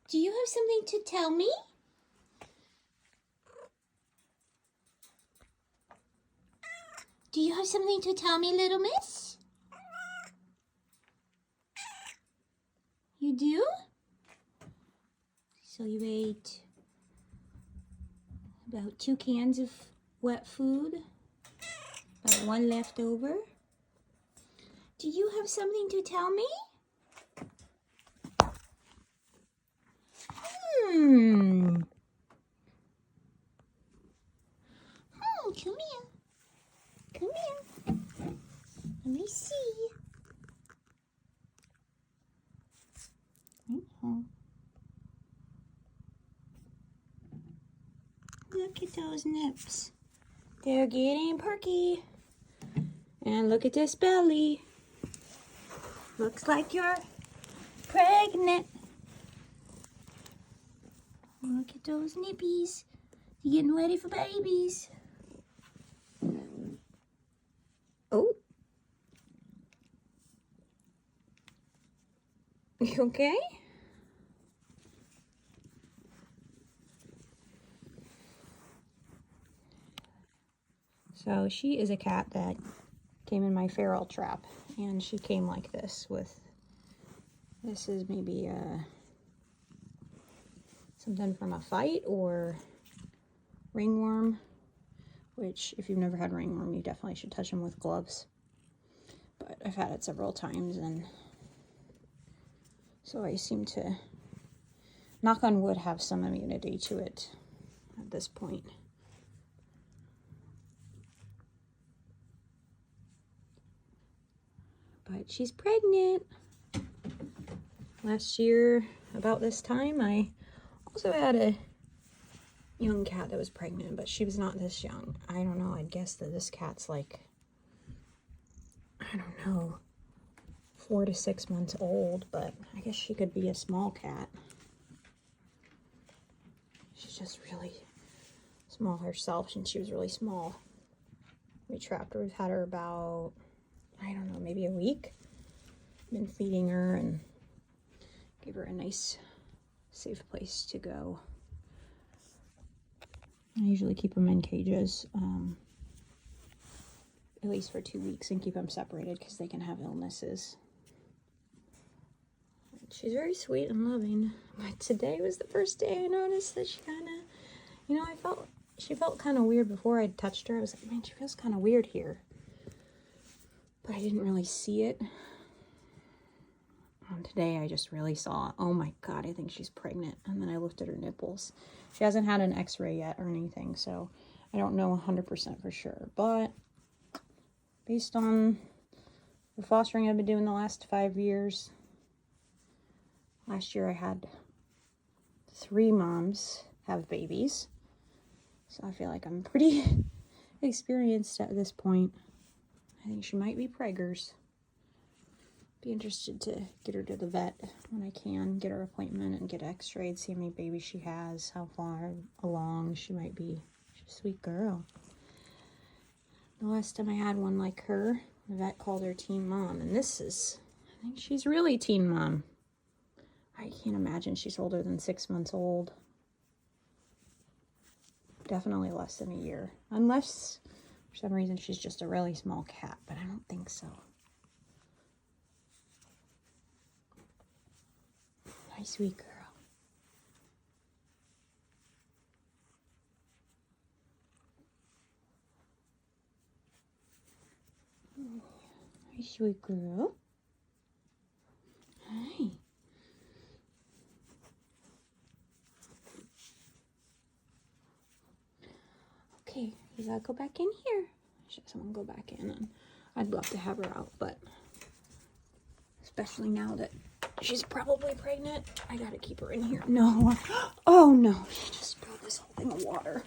Do you have something to tell me? Do you have something to tell me, little miss? You do? So you ate about 2 cans of wet food, about 1 left over. Do you have something to tell me? Come here. Come here. Let me see. Look at those nips. They're getting perky. And look at this belly. Looks like you're pregnant. Look at those nippies. You're getting ready for babies. Oh. You okay? So she is a cat that came in my feral trap, and she came like this with, this is maybe something from a fight or ringworm, which if you've never had ringworm, you definitely should touch them with gloves. But I've had it several times, and so I seem to, knock on wood, have some immunity to it at this point. But she's pregnant. Last year, about this time, I also had a young cat that was pregnant, but she was not this young. I don't know, I'd guess that this cat's like, I don't know, 4 to 6 months old, but I guess she could be a small cat. She's just really small herself, and she was really small. We trapped her, we've had her about, I don't know, maybe a week. Been feeding her and give her a nice, safe place to go. I usually keep them in cages, at least for 2 weeks, and keep them separated because they can have illnesses. She's very sweet and loving, but today was the first day I noticed that she kind of, you know, she felt kind of weird before I touched her. I was like, man, she feels kind of weird here. But I didn't really see it. Today I just really saw, oh my God, I think she's pregnant. And then I looked at her nipples. She hasn't had an x-ray yet or anything, so I don't know 100% for sure. But based on the fostering I've been doing the last 5 years, last year I had 3 moms have babies. So I feel like I'm pretty experienced at this point. I think she might be preggers. Be interested to get her to the vet when I can, get her appointment and get x-rayed, see how many babies she has, how far along she might be. She's a sweet girl. The last time I had one like her, the vet called her teen mom, and this is, I think she's really teen mom. I can't imagine she's older than 6 months old. Definitely less than a year, unless for some reason she's just a really small cat, but I don't think so. My sweet girl. My sweet girl. Hi. Okay, you gotta go back in here. Should someone go back in? And I'd love to have her out, but especially now that she's probably pregnant, I gotta keep her in here. No. Oh no, she just spilled this whole thing of water.